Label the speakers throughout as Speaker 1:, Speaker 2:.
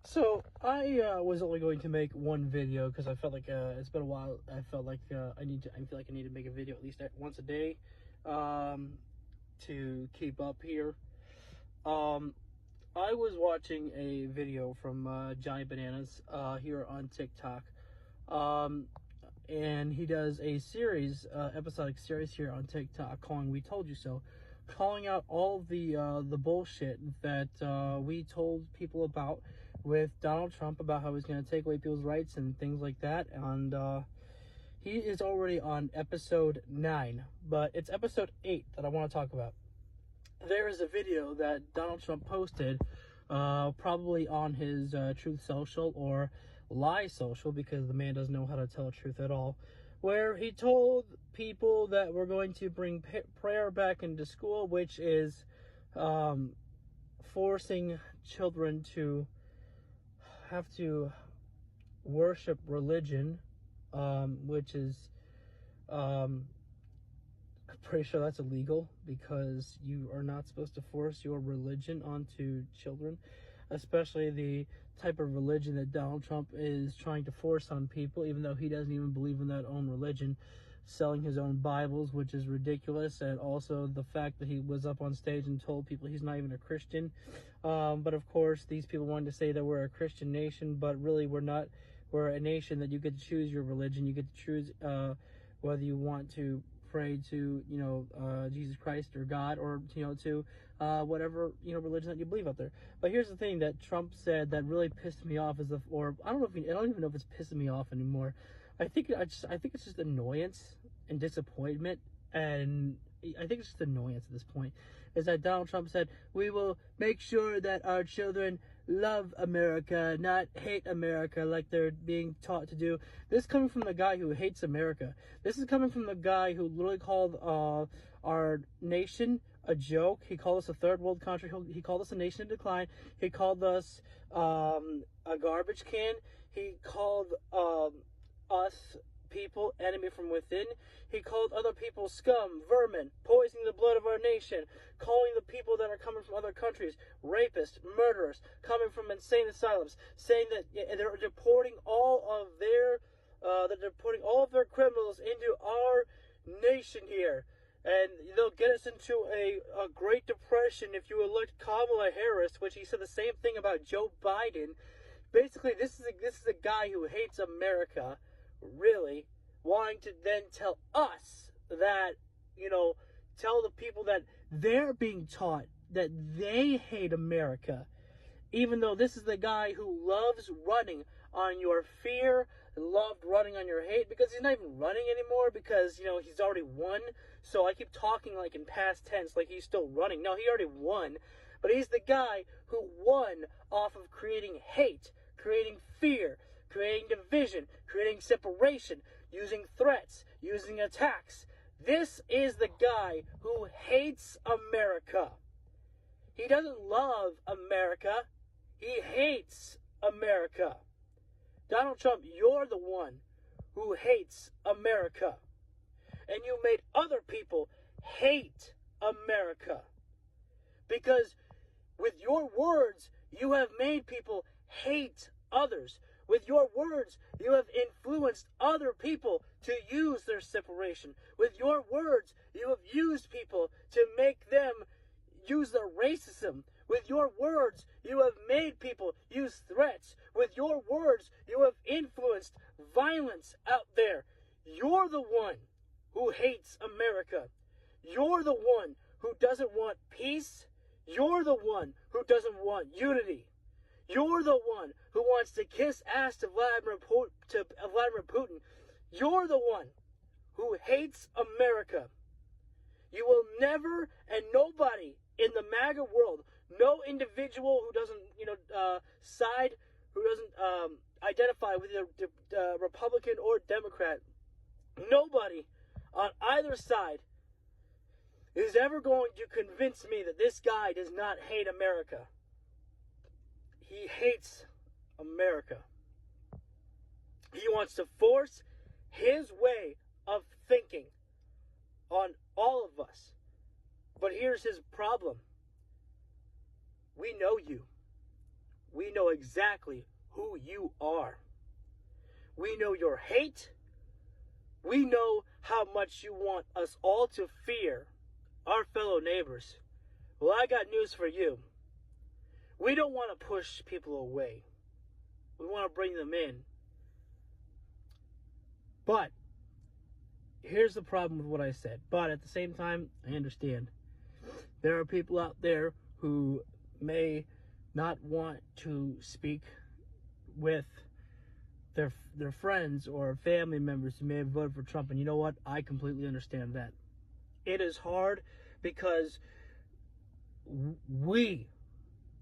Speaker 1: So I was only going to make one video because I felt like it's been a while. I felt like I feel like I need to make a video at least once a day to keep up here. I was watching a video from Johnny Bananas here on TikTok, and he does a series, episodic series here on TikTok calling "We Told You So," calling out all the bullshit that we told people about with Donald Trump about how he's going to take away people's rights and things like that. And he is already on episode 9, but it's episode 8 that I want to talk about. There is a video that Donald Trump posted, probably on his Truth Social or Lie Social, because the man doesn't know how to tell the truth at all, where he told people that we're going to bring prayer back into school, which is forcing children to have to worship religion, which is I'm pretty sure that's illegal because you are not supposed to force your religion onto children, especially the type of religion that Donald Trump is trying to force on people, even though he doesn't even believe in that own religion, selling his own Bibles, which is ridiculous, and also the fact that he was up on stage and told people he's not even a Christian. But of course, these people wanted to say that we're a Christian nation, but really we're not. We're a nation that you get to choose your religion. You get to choose whether you want to pray to, Jesus Christ or God, or, to whatever, religion that you believe out there. But here's the thing that Trump said that really pissed me off or I don't even know if it's pissing me off anymore. I think it's just annoyance and disappointment, and I think it's just annoyance at this point, is that Donald Trump said, we will make sure that our children love America, not hate America like they're being taught to do. This is coming from the guy who hates America. This is coming from the guy who literally called our nation a joke. He called us a third world country. He called us a nation in decline. He called us a garbage can. He called us people enemy from within. He called other people scum, vermin, poisoning the blood of our nation, calling the people that are coming from other countries rapists, murderers, coming from insane asylums, saying that they're deporting all of their criminals into our nation here. And they'll get us into a Great Depression if you elect Kamala Harris, which he said the same thing about Joe Biden. Basically, this is a guy who hates America, really, wanting to then tell us that, tell the people that they're being taught that they hate America, even though this is the guy who loves running on your fear, loved running on your hate, because he's not even running anymore because, he's already won. So I keep talking like in past tense, like he's still running. No, he already won. But he's the guy who won off of creating hate, creating fear, creating division, creating separation, using threats, using attacks. This is the guy who hates America. He doesn't love America. He hates America. Donald Trump, you're the one who hates America. And you made other people hate America. Because with your words, you have made people hate others. With your words, you have influenced other people to use their separation. With your words, you have used people to make them use their racism. With your words, you have made people use threats. With your words, you have influenced violence out there. You're the one who hates America. You're the one who doesn't want peace. You're the one who doesn't want unity. You're the one who wants to kiss ass to Vladimir Putin. You're the one who hates America. You will never, and nobody in the MAGA world, no individual who doesn't, side, who doesn't identify with either Republican or Democrat, nobody on either side is ever going to convince me that this guy does not hate America. He hates America. He wants to force his way of thinking on all of us. But here's his problem. We know you. we know exactly who you are. We know your hate. We know how much you want us all to fear our fellow neighbors. Well, I got news for you. We don't want to push people away. We want to bring them in. But here's the problem with what I said. But at the same time, I understand. There are people out there who may not want to speak with their friends or family members who may have voted for Trump. And you know what? I completely understand that. It is hard because we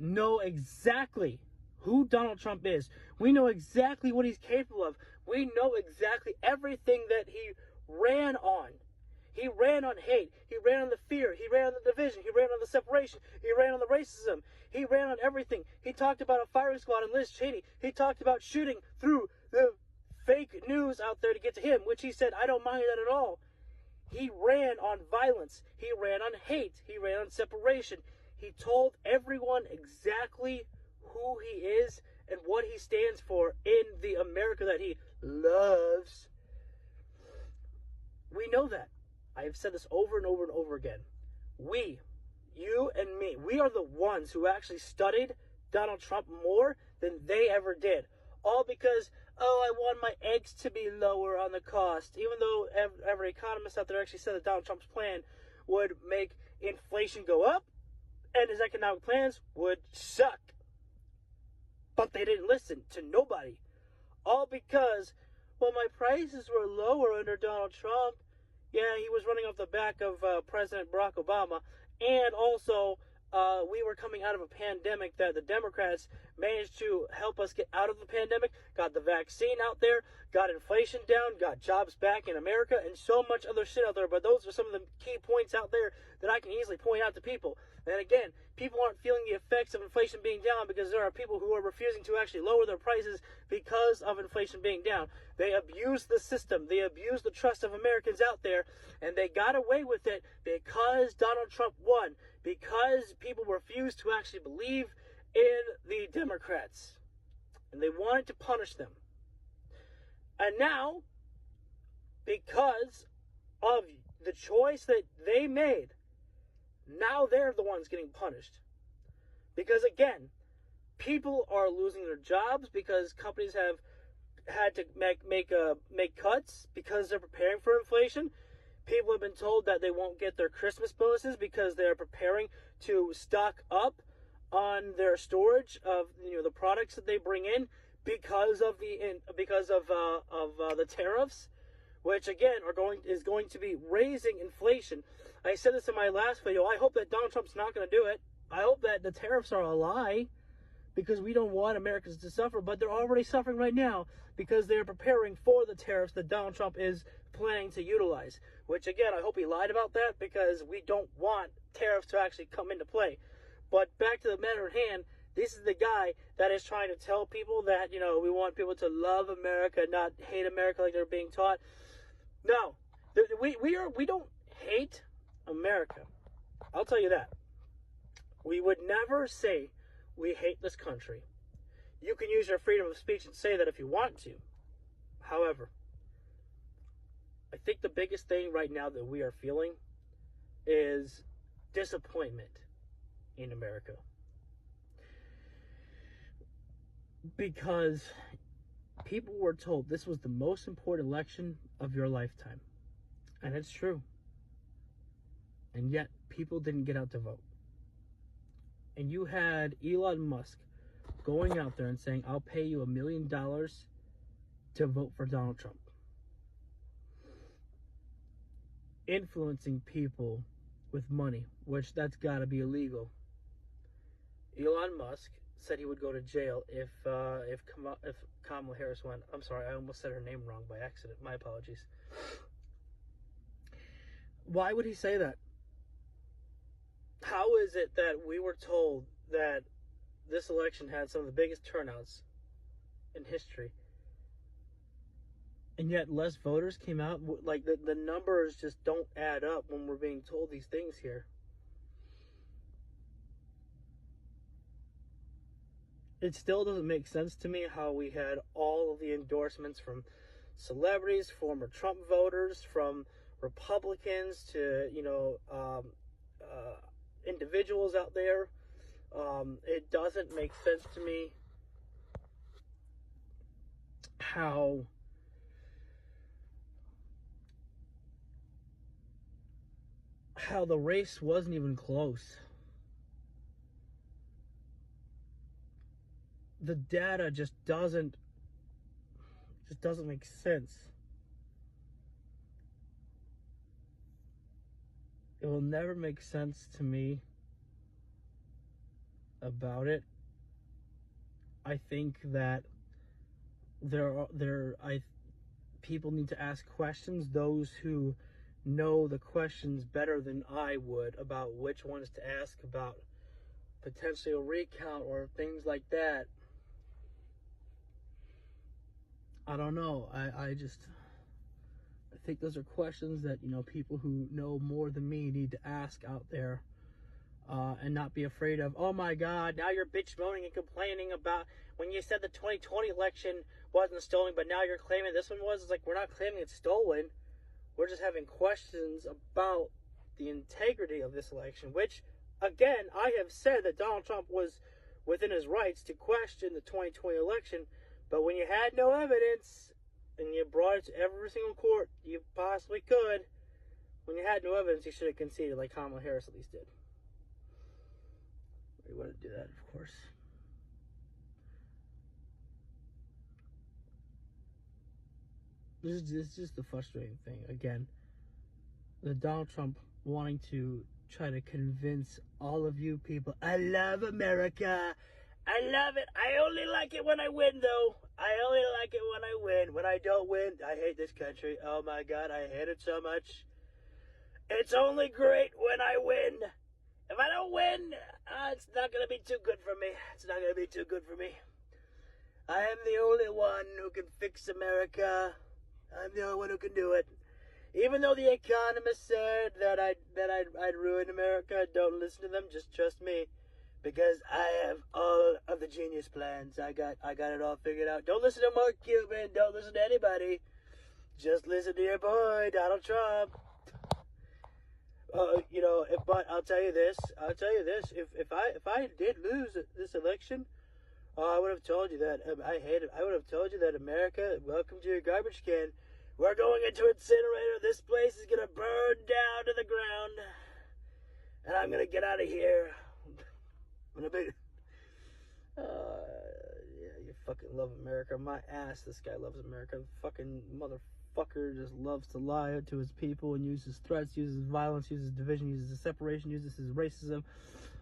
Speaker 1: know exactly who Donald Trump is. We know exactly what he's capable of. We know exactly everything that he ran on. He ran on hate. He ran on the fear. He ran on the division. He ran on the separation. He ran on the racism. He ran on everything. He talked about a firing squad and Liz Cheney. He talked about shooting through the fake news out there to get to him, which he said, I don't mind that at all. He ran on violence. He ran on hate. He ran on separation. He told everyone exactly who he is and what he stands for in the America that he loves. We know that. I have said this over and over and over again. We, you and me, we are the ones who actually studied Donald Trump more than they ever did. All because, I want my eggs to be lower on the cost. Even though every economist out there actually said that Donald Trump's plan would make inflation go up and his economic plans would suck. But they didn't listen to nobody. All because, my prices were lower under Donald Trump. Yeah, he was running off the back of President Barack Obama. And also, we were coming out of a pandemic that the Democrats managed to help us get out of the pandemic, got the vaccine out there, got inflation down, got jobs back in America, and so much other shit out there. But those are some of the key points out there that I can easily point out to people. And again, people aren't feeling the effects of inflation being down because there are people who are refusing to actually lower their prices because of inflation being down. They abuse the system. They abuse the trust of Americans out there, and they got away with it because Donald Trump won, because people refused to actually believe in the Democrats, and they wanted to punish them. And now, because of the choice that they made, now they're the ones getting punished. Because again, people are losing their jobs because companies have had to make cuts because they're preparing for inflation. People have been told that they won't get their Christmas bonuses because they're preparing to stock up on their storage of the products that they bring in because of the tariffs, which again is going to be raising inflation. I said this in my last video. I hope that Donald Trump's not going to do it. I hope that the tariffs are a lie, because we don't want Americans to suffer, but they're already suffering right now because they're preparing for the tariffs that Donald Trump is planning to utilize. Which again, I hope he lied about that, because we don't want tariffs to actually come into play. But back to the matter at hand, this is the guy that is trying to tell people that, we want people to love America, not hate America like they're being taught. No, we don't hate America. I'll tell you that. We would never say we hate this country. You can use your freedom of speech and say that if you want to. However, I think the biggest thing right now that we are feeling is disappointment in America. Because people were told this was the most important election of your lifetime. And it's true. And yet, people didn't get out to vote. And you had Elon Musk going out there and saying, I'll pay you $1 million to vote for Donald Trump. Influencing people with money, which that's got to be illegal. Elon Musk said he would go to jail if Kamala Harris won. I'm sorry, I almost said her name wrong by accident. My apologies. Why would he say that? How is it that we were told that this election had some of the biggest turnouts in history, and yet less voters came out? Like, the numbers just don't add up when we're being told these things here. it still doesn't make sense to me how we had all of the endorsements from celebrities, former Trump voters, from Republicans to, individuals out there. It doesn't make sense to me how the race wasn't even close. The data just doesn't make sense. It will never make sense to me about it. I think that people need to ask questions, those who know the questions better than I would about which ones to ask about potentially a recount or things like that. I don't know. I think those are questions that, people who know more than me need to ask out there, and not be afraid of, oh my God, now you're bitch moaning and complaining about when you said the 2020 election wasn't stolen, but now you're claiming this one was. It's like, we're not claiming it's stolen. We're just having questions about the integrity of this election, which, again, I have said that Donald Trump was within his rights to question the 2020 election, but when you had no evidence and you brought it to every single court you possibly could, when you had no evidence, you should have conceded like Kamala Harris at least did. We wouldn't do that, of course. This is just the frustrating thing. Again, the Donald Trump wanting to try to convince all of you people, I love America. I love it. I only like it when I win, though. I only like it when I win. When I don't win, I hate this country. Oh my God, I hate it so much. It's only great when I win. If I don't win, it's not going to be too good for me. It's not going to be too good for me. I am the only one who can fix America. I'm the only one who can do it. Even though the economists said that I'd ruin America, don't listen to them. Just trust me, because I have all of the genius plans. I got it all figured out. Don't listen to Mark Cuban. Don't listen to anybody. Just listen to your boy Donald Trump. But I'll tell you this. If I did lose this election, I would have told you that I hate it. I would have told you that America, welcome to your garbage can. We're going into incinerator. This place is gonna burn down to the ground, and I'm gonna get out of here. I'm gonna be. Yeah, you fucking love America. My ass. This guy loves America. Fucking motherfucker just loves to lie to his people and uses threats, uses violence, uses division, uses separation, uses his racism,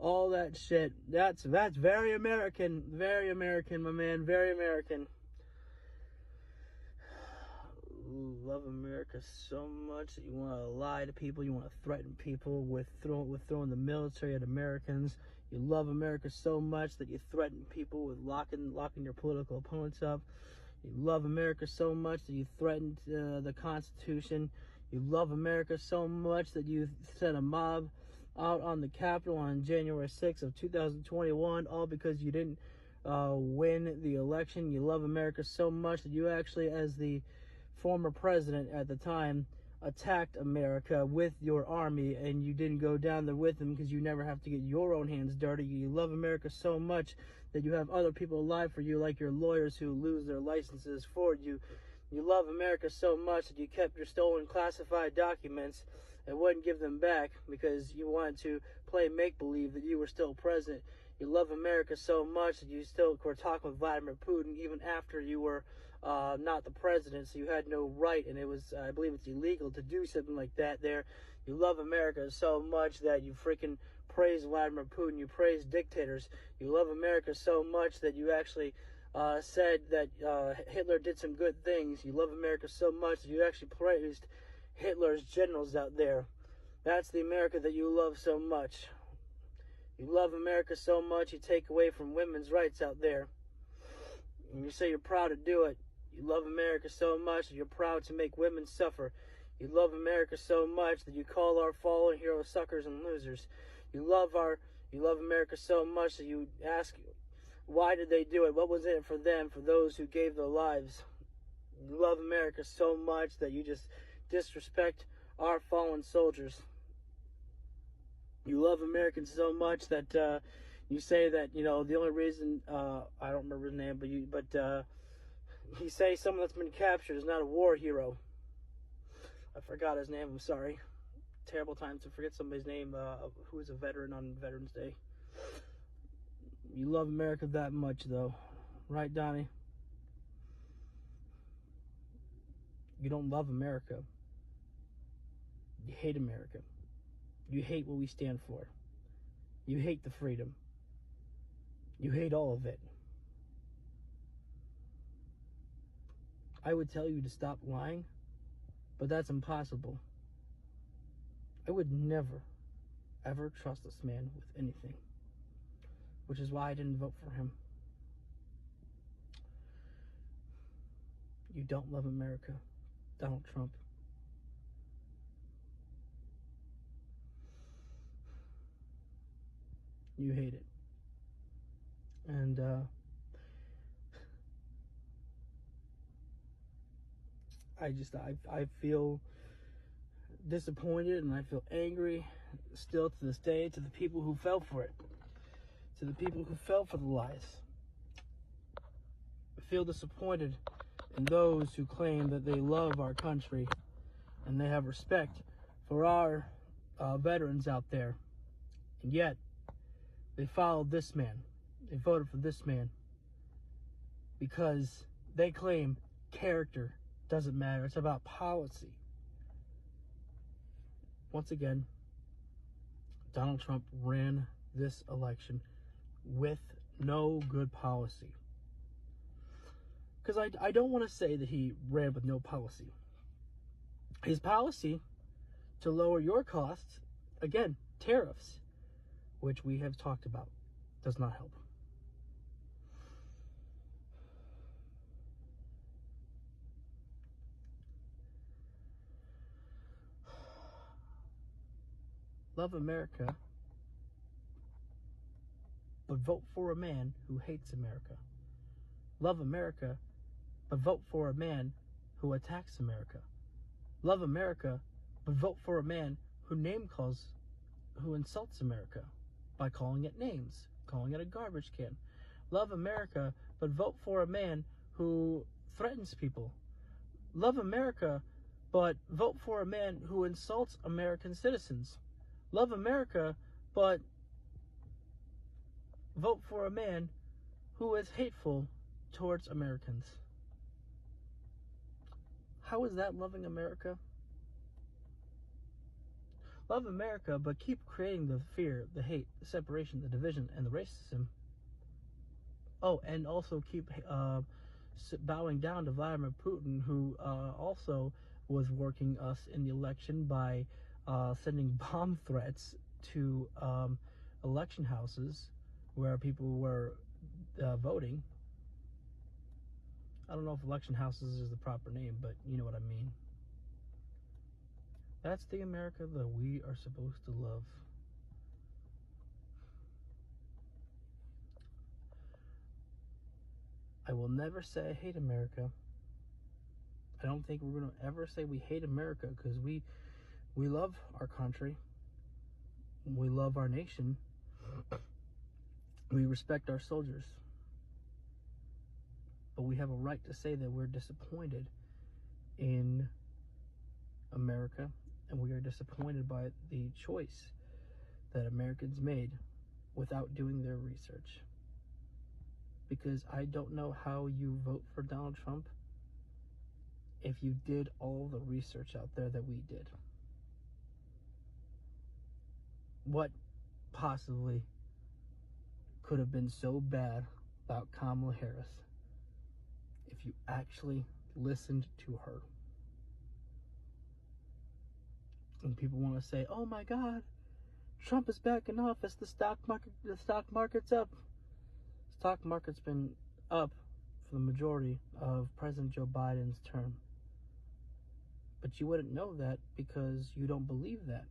Speaker 1: all that shit. That's very American. Very American, my man. Very American. Love America so much that you want to lie to people, you want to threaten people with throwing the military at Americans. You love America so much that you threaten people with locking your political opponents up. You love America so much that you threatened the Constitution. You love America so much that you sent a mob out on the Capitol on January 6th of 2021, all because you didn't win the election. You love America so much that you actually, as the former president at the time, attacked America with your army, and you didn't go down there with them because you never have to get your own hands dirty. You love America so much that you have other people alive for you, like your lawyers who lose their licenses for you. You love America so much that you kept your stolen classified documents and wouldn't give them back because you wanted to play make-believe that you were still president. You love America so much that you still were talking with Vladimir Putin even after you were not the president, so you had no right, and it was, I believe it's illegal to do something like that there. You love America so much that you freaking praise Vladimir Putin, you praise dictators. You love America so much that you actually said that Hitler did some good things. You love America so much that you actually praised Hitler's generals out there. That's the America that you love so much. You love America so much you take away from women's rights out there. And you say you're proud to do it. You love America so much that you're proud to make women suffer. You love America so much that you call our fallen heroes suckers and losers. You love America so much that you ask Why did they do it? What was in it for them, for those who gave their lives? You love America so much that you just disrespect our fallen soldiers. You love Americans so much that you say that, the only reason, I don't remember his name, but you say someone that's been captured is not a war hero. I forgot his name, I'm sorry. Terrible time to forget somebody's name who is a veteran on Veterans Day. You love America that much, though. Right, Donnie? You don't love America. You hate America. You hate what we stand for. You hate the freedom. You hate all of it. I would tell you to stop lying, but that's impossible. I would never, ever trust this man with anything, which is why I didn't vote for him. You don't love America, Donald Trump. You hate it. And I feel disappointed and I feel angry still to this day to the people who fell for it, to the people who fell for the lies. I feel disappointed in those who claim that they love our country and they have respect for our veterans out there, and yet they followed this man. They voted for this man because they claim character doesn't matter. It's about policy. Once again, Donald Trump ran this election with no good policy. Because I don't want to say that he ran with no policy. His policy to lower your costs, again, tariffs, which we have talked about, does not help. Love America, but vote for a man who hates America. Love America, but vote for a man who attacks America. Love America, but vote for a man who who insults America by calling it names, calling it a garbage can. Love America, but vote for a man who threatens people. Love America, but vote for a man who insults American citizens. Love America, but vote for a man who is hateful towards Americans. How is that loving America? Love America, but keep creating the fear, the hate, the separation, the division, and the racism. Oh, and also keep bowing down to Vladimir Putin, who also was working us in the election by sending bomb threats to election houses where people were voting. I don't know if election houses is the proper name, but you know what I mean. That's the America that we are supposed to love. I will never say I hate America. I don't think we're going to ever say we hate America, because we love our country. We love our nation. We respect our soldiers. But we have a right to say that we're disappointed in America, and we are disappointed by the choice that Americans made without doing their research. Because I don't know how you vote for Donald Trump if you did all the research out there that we did. What possibly could have been so bad about Kamala Harris if you actually listened to her? And people want to say, "Oh my God, Trump is back in office. The stock market's up." Stock market's been up for the majority of President Joe Biden's term. But you wouldn't know that because you don't believe that.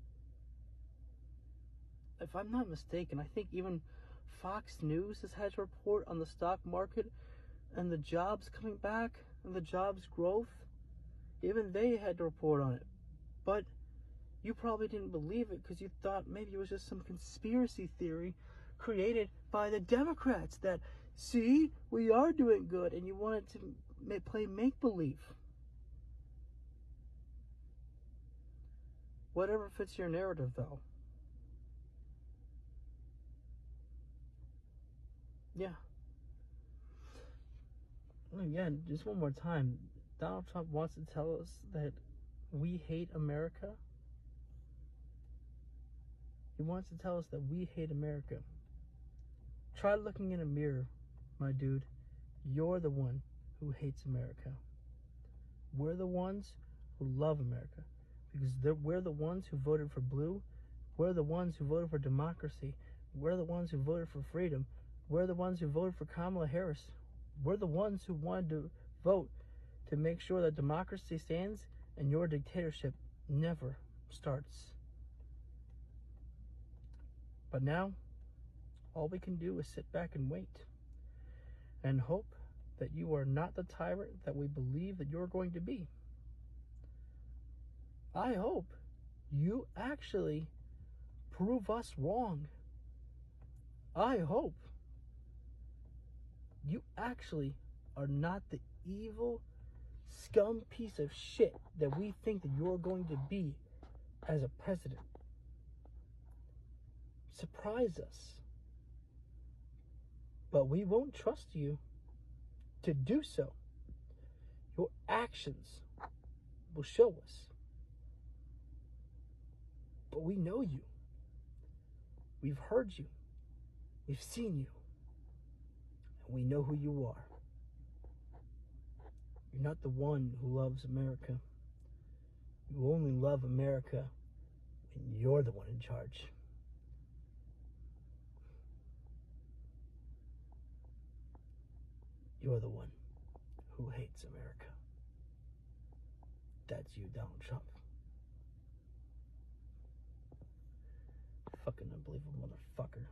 Speaker 1: If I'm not mistaken, I think even Fox News has had to report on the stock market and the jobs coming back and the jobs growth. Even they had to report on it. But you probably didn't believe it because you thought maybe it was just some conspiracy theory created by the Democrats that, see, we are doing good, and you wanted to play make-believe. Whatever fits your narrative, though. Yeah. Again, just one more time. Donald Trump wants to tell us that we hate America. He wants to tell us that we hate America. Try looking in a mirror, my dude. You're the one who hates America. We're the ones who love America. Because we're the ones who voted for blue. We're the ones who voted for democracy. We're the ones who voted for freedom. We're the ones who voted for Kamala Harris. We're the ones who wanted to vote to make sure that democracy stands and your dictatorship never starts. But now, all we can do is sit back and wait and hope that you are not the tyrant that we believe that you're going to be. I hope you actually prove us wrong. I hope you actually are not the evil scum piece of shit that we think that you're going to be as a president. Surprise us. But we won't trust you to do so. Your actions will show us. But we know you. We've heard you. We've seen you. And we know who you are. You're not the one who loves America. You only love America when you're the one in charge. You're the one who hates America. That's you, Donald Trump. Fucking unbelievable motherfucker.